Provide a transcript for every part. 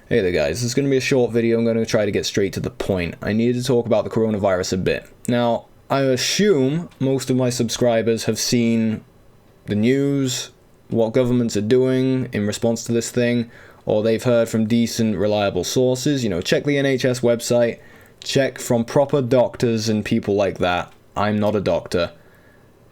Hey there guys, this is going to be a short video. I'm going to try to get straight to the point. I need to talk about the coronavirus a bit. Now, I assume most of my subscribers have seen the news, what governments are doing in response to this thing, or they've heard from decent, reliable sources. You know, check the NHS website, check from proper doctors and people like that. I'm not a doctor.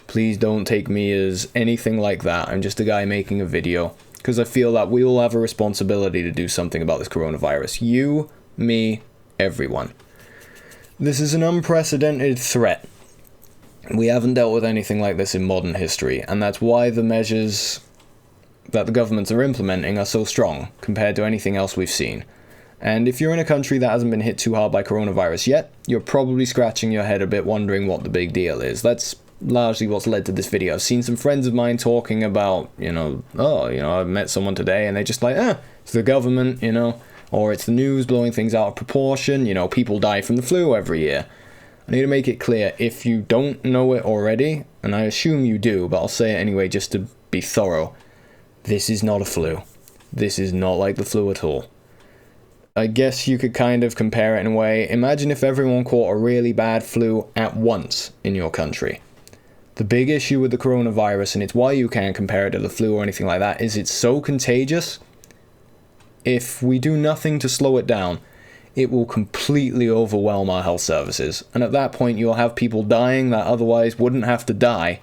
Please don't take me as anything like that. I'm just a guy making a video. Because I feel that we all have a responsibility to do something about this coronavirus. You, me, everyone. This is an unprecedented threat. We haven't dealt with anything like this in modern history, and that's why the measures that the governments are implementing are so strong compared to anything else we've seen. And if you're in a country that hasn't been hit too hard by coronavirus yet, you're probably scratching your head a bit wondering what the big deal is. That's largely what's led to this video. I've seen some friends of mine talking about, I met someone today and they're just like, it's the government, or it's the news blowing things out of proportion, people die from the flu every year. I need to make it clear, if you don't know it already, and I assume you do, but I'll say it anyway just to be thorough, this is not a flu. This is not like the flu at all. I guess you could kind of compare it in a way. Imagine if everyone caught a really bad flu at once in your country. The big issue with the coronavirus, and it's why you can't compare it to the flu or anything like that, is it's so contagious. If we do nothing to slow it down, it will completely overwhelm our health services. And at that point, you'll have people dying that otherwise wouldn't have to die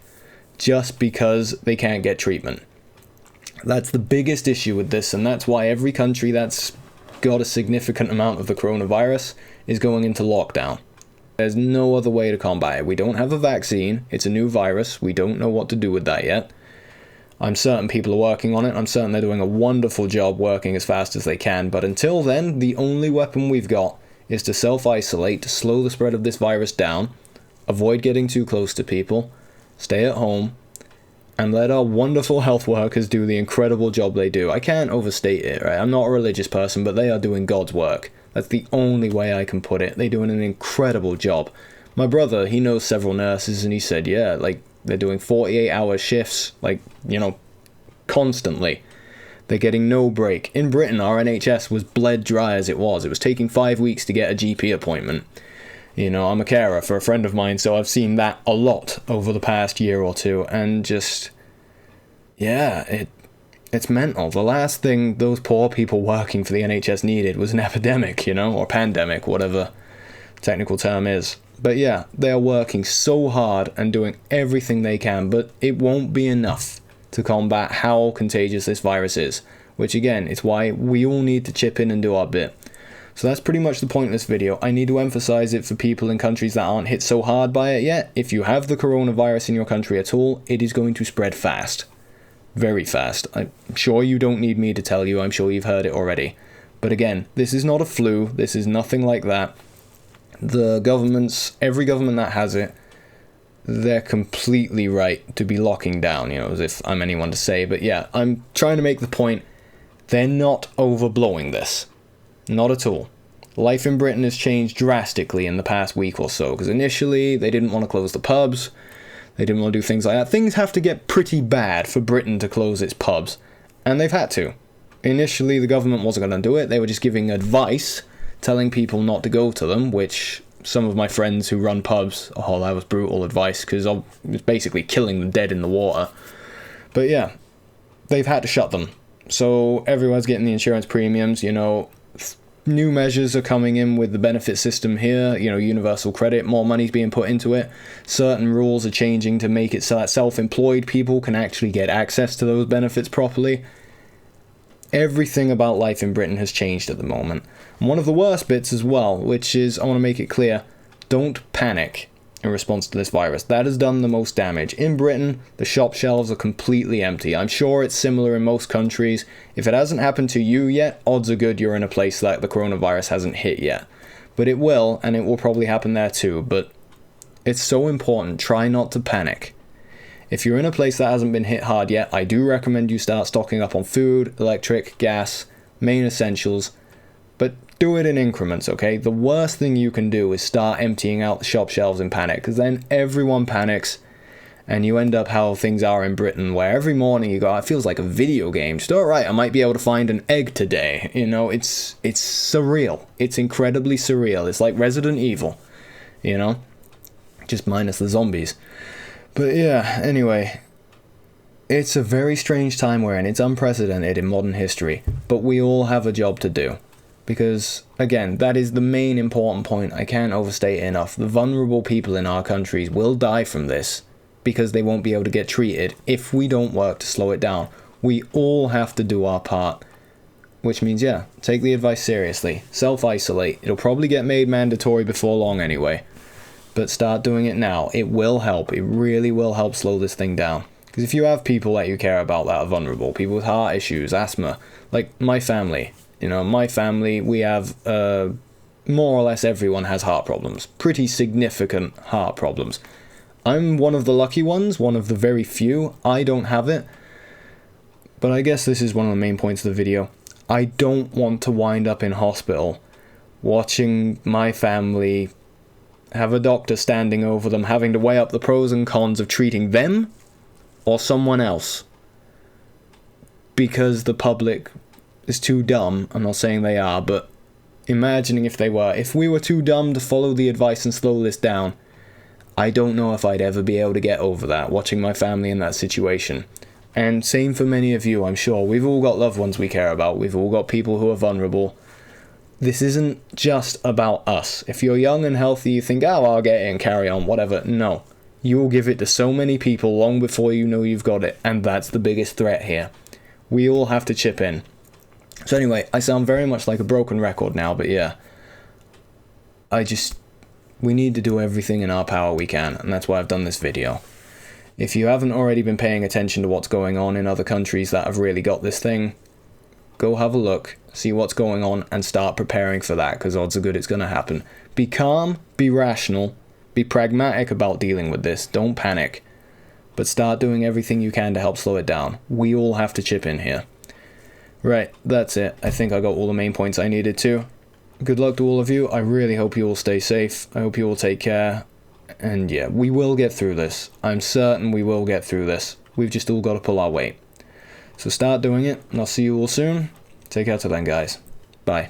just because they can't get treatment. That's the biggest issue with this, and that's why every country that's got a significant amount of the coronavirus is going into lockdown. There's no other way to combat it. We don't have a vaccine. It's a new virus. We don't know what to do with that yet. I'm certain people are working on it. I'm certain they're doing a wonderful job working as fast as they can. But until then, the only weapon we've got is to self-isolate, to slow the spread of this virus down, avoid getting too close to people, stay at home, and let our wonderful health workers do the incredible job they do. I can't overstate it, right? I'm not a religious person, but they are doing God's work. That's the only way I can put it. They're doing an incredible job. My brother, he knows several nurses, and he said, they're doing 48-hour shifts, constantly. They're getting no break. In Britain, our NHS was bled dry as it was. It was taking 5 weeks to get a GP appointment. I'm a carer for a friend of mine, so I've seen that a lot over the past year or two, and just, it's mental. The last thing those poor people working for the NHS needed was an epidemic, or pandemic, whatever technical term is. But yeah, they are working so hard and doing everything they can, but it won't be enough to combat how contagious this virus is, which again, is why we all need to chip in and do our bit. So that's pretty much the point of this video. I need to emphasize it for people in countries that aren't hit so hard by it yet. If you have the coronavirus in your country at all, it is going to spread fast. Very fast. I'm sure you don't need me to tell you. I'm sure you've heard it already. But again, this is not a flu. This is nothing like that. The governments, every government that has it, they're completely right to be locking down, as if I'm anyone to say. But yeah, I'm trying to make the point. They're not overblowing this. Not at all. Life in Britain has changed drastically in the past week or so, because initially they didn't want to close the pubs. They didn't want to do things like that. Things have to get pretty bad for Britain to close its pubs, and they've had to. Initially, the government wasn't going to do it. They were just giving advice, telling people not to go to them, which some of my friends who run pubs, that was brutal advice, because it was basically killing them dead in the water. But yeah, they've had to shut them. So everyone's getting the insurance premiums, New measures are coming in with the benefit system here, universal credit, more money's being put into it. Certain rules are changing to make it so that self-employed people can actually get access to those benefits properly. Everything about life in Britain has changed at the moment. And one of the worst bits as well, which is, I want to make it clear, don't panic in response to this virus. That has done the most damage. In Britain, the shop shelves are completely empty. I'm sure it's similar in most countries. If it hasn't happened to you yet, odds are good you're in a place that the coronavirus hasn't hit yet. But it will, and it will probably happen there too. But it's so important, try not to panic. If you're in a place that hasn't been hit hard yet, I do recommend you start stocking up on food, electric, gas, main essentials, but do it in increments, okay? The worst thing you can do is start emptying out the shop shelves in panic, because then everyone panics, and you end up how things are in Britain, where every morning you go, it feels like a video game. Just, alright, I might be able to find an egg today. You know, it's surreal. It's incredibly surreal. It's like Resident Evil, you know? Just minus the zombies. But yeah, anyway, it's a very strange time we're in. It's unprecedented in modern history, but we all have a job to do. Because, again, that is the main important point. I can't overstate it enough. The vulnerable people in our countries will die from this, because they won't be able to get treated if we don't work to slow it down. We all have to do our part. Which means, yeah, take the advice seriously. Self-isolate. It'll probably get made mandatory before long anyway. But start doing it now. It will help. It really will help slow this thing down. Because if you have people that you care about that are vulnerable, people with heart issues, asthma, like my family. You know, my family, we have, more or less everyone has heart problems. Pretty significant heart problems. I'm one of the lucky ones, one of the very few. I don't have it. But I guess this is one of the main points of the video. I don't want to wind up in hospital watching my family have a doctor standing over them, having to weigh up the pros and cons of treating them or someone else. Because the public is too dumb. I'm not saying they are, but imagining if they were. If we were too dumb to follow the advice and slow this down, I don't know if I'd ever be able to get over that, watching my family in that situation. And same for many of you, I'm sure. We've all got loved ones we care about. We've all got people who are vulnerable. This isn't just about us. If you're young and healthy, you think, oh, I'll get it and carry on, whatever. No. You will give it to so many people long before you know you've got it. And that's the biggest threat here. We all have to chip in. So anyway, I sound very much like a broken record now, but yeah. We need to do everything in our power we can, and that's why I've done this video. If you haven't already been paying attention to what's going on in other countries that have really got this thing, go have a look, see what's going on, and start preparing for that, because odds are good it's going to happen. Be calm, be rational, be pragmatic about dealing with this, don't panic, but start doing everything you can to help slow it down. We all have to chip in here. Right, that's it. I think I got all the main points I needed to. Good luck to all of you. I really hope you all stay safe. I hope you all take care. And yeah, we will get through this. I'm certain we will get through this. We've just all got to pull our weight. So start doing it, and I'll see you all soon. Take care till then, guys. Bye.